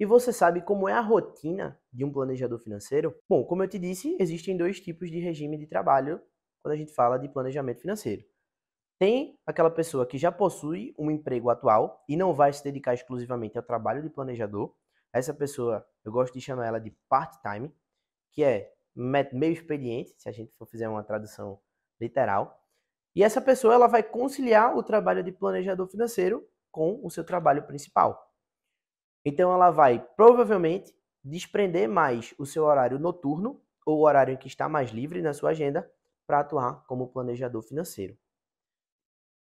E você sabe como é a rotina de um planejador financeiro? Bom, como eu te disse, existem dois tipos de regime de trabalho quando a gente fala de planejamento financeiro. Tem aquela pessoa que já possui um emprego atual e não vai se dedicar exclusivamente ao trabalho de planejador. Essa pessoa, eu gosto de chamar ela de part-time, que é meio expediente, se a gente for fazer uma tradução literal. E essa pessoa ela vai conciliar o trabalho de planejador financeiro com o seu trabalho principal. Então ela vai provavelmente desprender mais o seu horário noturno ou o horário em que está mais livre na sua agenda para atuar como planejador financeiro.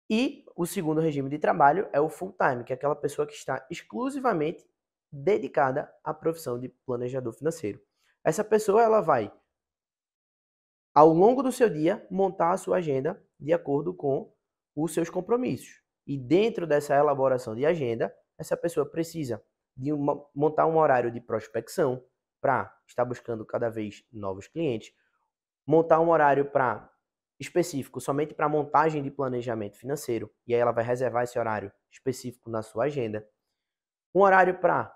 E o segundo regime de trabalho é o full time, que é aquela pessoa que está exclusivamente dedicada à profissão de planejador financeiro. Essa pessoa ela vai ao longo do seu dia montar a sua agenda de acordo com os seus compromissos. E dentro dessa elaboração de agenda, essa pessoa precisa de montar um horário de prospecção para estar buscando cada vez novos clientes, montar um horário específico somente para montagem de planejamento financeiro, e aí ela vai reservar esse horário específico na sua agenda. Um horário para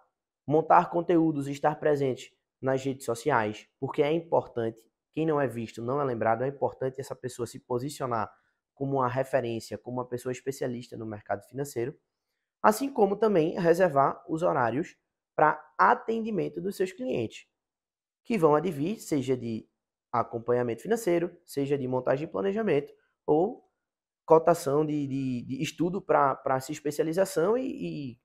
montar conteúdos e estar presente nas redes sociais, porque é importante, quem não é visto não é lembrado, é importante essa pessoa se posicionar como uma referência, como uma pessoa especialista no mercado financeiro, assim como também reservar os horários para atendimento dos seus clientes, que vão advir, seja de acompanhamento financeiro, seja de montagem de planejamento ou cotação de estudo para se especialização e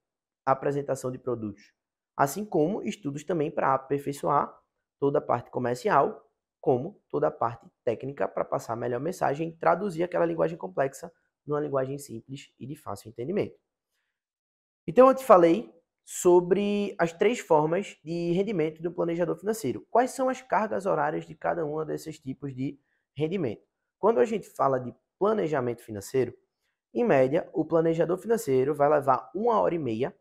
apresentação de produtos. Assim como estudos também para aperfeiçoar toda a parte comercial, como toda a parte técnica para passar a melhor mensagem e traduzir aquela linguagem complexa numa linguagem simples e de fácil entendimento. Então eu te falei sobre as três formas de rendimento do planejador financeiro. Quais são as cargas horárias de cada um desses tipos de rendimento? Quando a gente fala de planejamento financeiro, em média, o planejador financeiro vai levar 1h30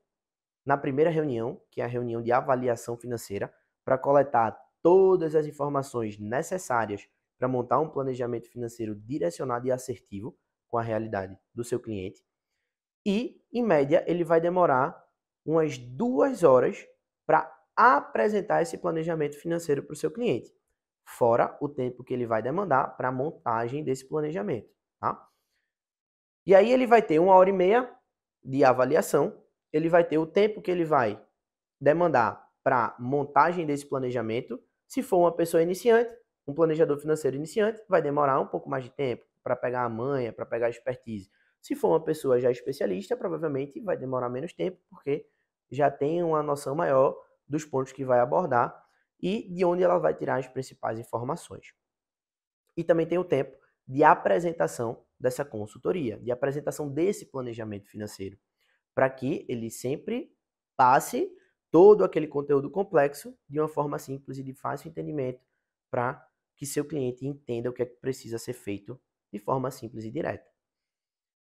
na primeira reunião, que é a reunião de avaliação financeira, para coletar todas as informações necessárias para montar um planejamento financeiro direcionado e assertivo com a realidade do seu cliente. E, em média, ele vai demorar umas 2 horas para apresentar esse planejamento financeiro para o seu cliente, fora o tempo que ele vai demandar para a montagem desse planejamento. Tá? E aí ele vai ter 1h30 de avaliação, ele vai ter o tempo que ele vai demandar para montagem desse planejamento. Se for uma pessoa iniciante, um planejador financeiro iniciante, vai demorar um pouco mais de tempo para pegar a manha, para pegar a expertise. Se for uma pessoa já especialista, provavelmente vai demorar menos tempo, porque já tem uma noção maior dos pontos que vai abordar e de onde ela vai tirar as principais informações. E também tem o tempo de apresentação dessa consultoria, de apresentação desse planejamento financeiro, para que ele sempre passe todo aquele conteúdo complexo de uma forma simples e de fácil entendimento, para que seu cliente entenda o que é que precisa ser feito de forma simples e direta.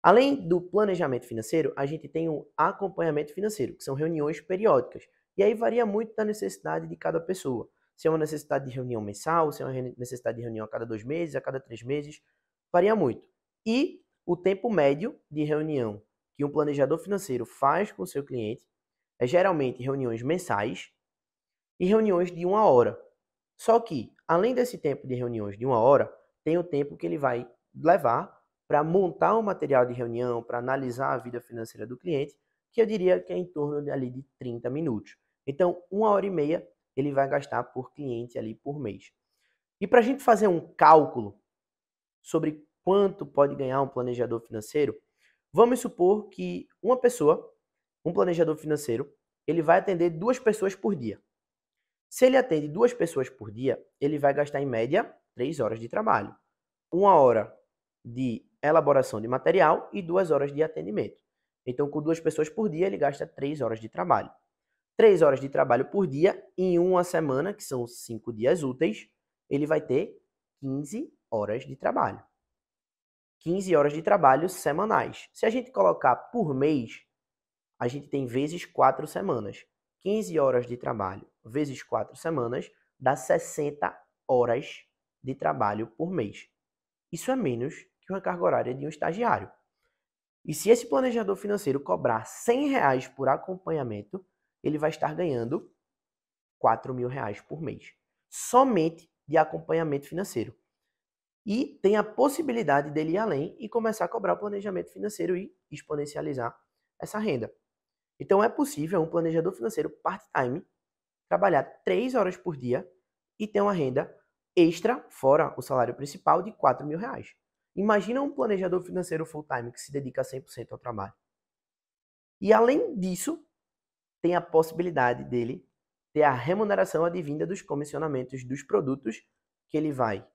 Além do planejamento financeiro, a gente tem o acompanhamento financeiro, que são reuniões periódicas. E aí varia muito da necessidade de cada pessoa. Se é uma necessidade de reunião mensal, se é uma necessidade de reunião a cada 2 meses, a cada 3 meses, varia muito. E o tempo médio de reunião que um planejador financeiro faz com o seu cliente é geralmente reuniões mensais e reuniões de 1 hora. Só que, além desse tempo de reuniões de 1 hora, tem o tempo que ele vai levar para montar um material de reunião, para analisar a vida financeira do cliente, que eu diria que é em torno ali de 30 minutos. Então, 1h30 ele vai gastar por cliente ali por mês. E para a gente fazer um cálculo sobre quanto pode ganhar um planejador financeiro, vamos supor que uma pessoa, um planejador financeiro, ele vai atender 2 pessoas por dia. Se ele atende 2 pessoas por dia, ele vai gastar em média 3 horas de trabalho. 1 hora de elaboração de material e 2 horas de atendimento. Então, com 2 pessoas por dia, ele gasta 3 horas de trabalho. 3 horas de trabalho por dia, em uma semana, que são 5 dias úteis, ele vai ter 15 horas de trabalho. 15 horas de trabalho semanais. Se a gente colocar por mês, a gente tem vezes 4 semanas. 15 horas de trabalho vezes 4 semanas dá 60 horas de trabalho por mês. Isso é menos que uma carga horária de um estagiário. E se esse planejador financeiro cobrar R$100 por acompanhamento, ele vai estar ganhando R$ 4.000 por mês, somente de acompanhamento financeiro. E tem a possibilidade dele ir além e começar a cobrar o planejamento financeiro e exponencializar essa renda. Então é possível um planejador financeiro part-time trabalhar 3 horas por dia e ter uma renda extra, fora o salário principal, de R$ 4.000. Imagina um planejador financeiro full-time que se dedica 100% ao trabalho. E além disso, tem a possibilidade dele ter a remuneração advinda dos comissionamentos dos produtos que ele vai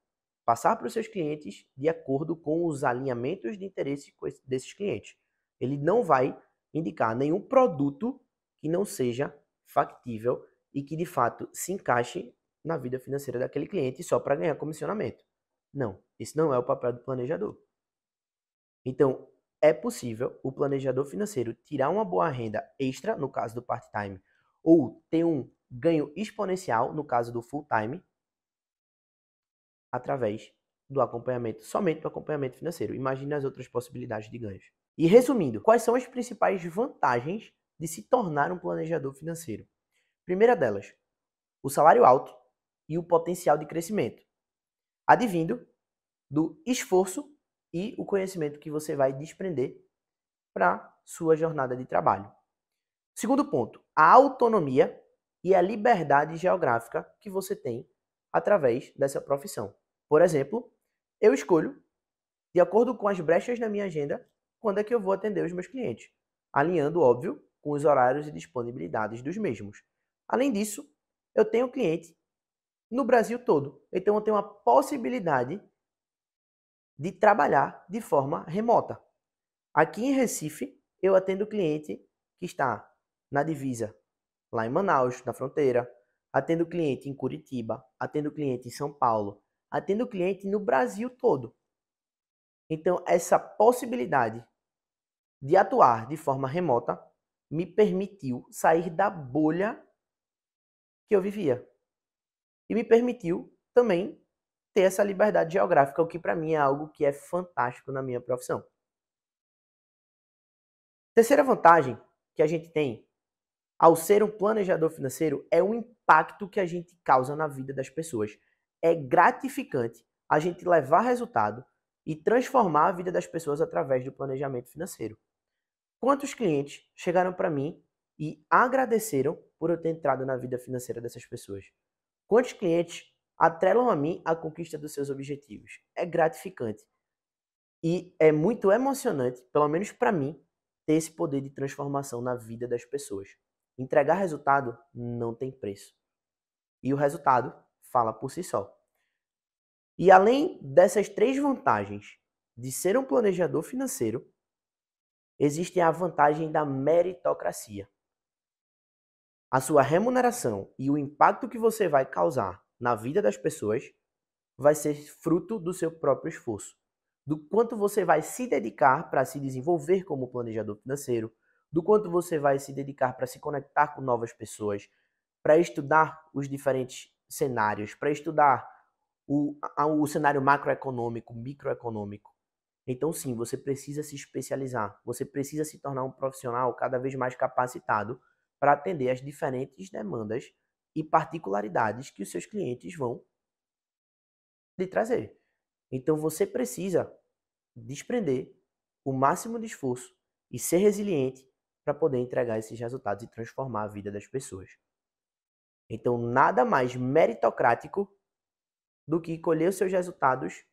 passar para os seus clientes de acordo com os alinhamentos de interesse desses clientes. Ele não vai indicar nenhum produto que não seja factível e que de fato se encaixe na vida financeira daquele cliente só para ganhar comissionamento. Não, esse não é o papel do planejador. Então, é possível o planejador financeiro tirar uma boa renda extra, no caso do part-time, ou ter um ganho exponencial, no caso do full-time, através do acompanhamento, somente do acompanhamento financeiro. Imagine as outras possibilidades de ganhos. E resumindo, quais são as principais vantagens de se tornar um planejador financeiro? Primeira delas, o salário alto e o potencial de crescimento, advindo do esforço e o conhecimento que você vai desprender para sua jornada de trabalho. Segundo ponto, a autonomia e a liberdade geográfica que você tem através dessa profissão. Por exemplo, eu escolho, de acordo com as brechas na minha agenda, quando é que eu vou atender os meus clientes, alinhando, óbvio, com os horários e disponibilidades dos mesmos. Além disso, eu tenho cliente no Brasil todo, então eu tenho a possibilidade de trabalhar de forma remota. Aqui em Recife, eu atendo cliente que está na divisa, lá em Manaus, na fronteira, atendo cliente em Curitiba, atendo cliente em São Paulo, atendo cliente no Brasil todo. Então, essa possibilidade de atuar de forma remota me permitiu sair da bolha que eu vivia. E me permitiu também ter essa liberdade geográfica, o que para mim é algo que é fantástico na minha profissão. Terceira vantagem que a gente tem ao ser um planejador financeiro é o impacto que a gente causa na vida das pessoas. É gratificante a gente levar resultado e transformar a vida das pessoas através do planejamento financeiro. Quantos clientes chegaram para mim e agradeceram por eu ter entrado na vida financeira dessas pessoas? Quantos clientes atrelam a mim a conquista dos seus objetivos? É gratificante. E é muito emocionante, pelo menos para mim, ter esse poder de transformação na vida das pessoas. Entregar resultado não tem preço. E o resultado fala por si só. E além dessas 3 vantagens de ser um planejador financeiro, existe a vantagem da meritocracia. A sua remuneração e o impacto que você vai causar na vida das pessoas vai ser fruto do seu próprio esforço, do quanto você vai se dedicar para se desenvolver como planejador financeiro, do quanto você vai se dedicar para se conectar com novas pessoas, para estudar os diferentes cenários, para estudar o cenário macroeconômico, microeconômico. Então, sim, você precisa se especializar, você precisa se tornar um profissional cada vez mais capacitado para atender as diferentes demandas e particularidades que os seus clientes vão lhe trazer. Então, você precisa desprender o máximo de esforço e ser resiliente para poder entregar esses resultados e transformar a vida das pessoas. Então, nada mais meritocrático do que colher os seus resultados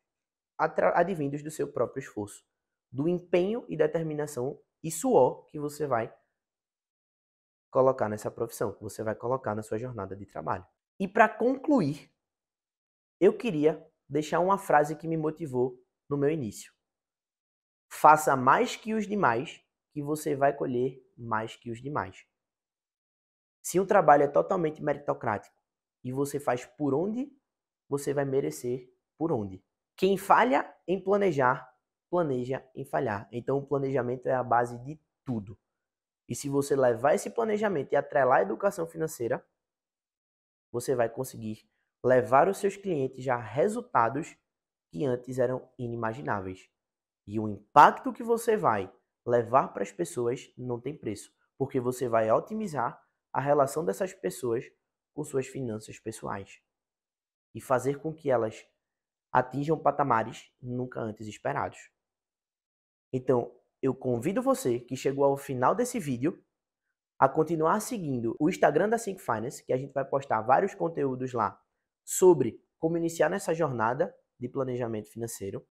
advindos do seu próprio esforço, do empenho e determinação e suor que você vai colocar nessa profissão, que você vai colocar na sua jornada de trabalho. E para concluir, eu queria deixar uma frase que me motivou no meu início. Faça mais que os demais, que você vai colher mais que os demais. Se um trabalho é totalmente meritocrático e você faz por onde, você vai merecer por onde. Quem falha em planejar, planeja em falhar. Então, o planejamento é a base de tudo. E se você levar esse planejamento e atrelar a educação financeira, você vai conseguir levar os seus clientes a resultados que antes eram inimagináveis. E o impacto que você vai levar para as pessoas não tem preço, porque você vai otimizar a relação dessas pessoas com suas finanças pessoais e fazer com que elas atinjam patamares nunca antes esperados. Então, eu convido você que chegou ao final desse vídeo a continuar seguindo o Instagram da Think Finance, que a gente vai postar vários conteúdos lá sobre como iniciar nessa jornada de planejamento financeiro.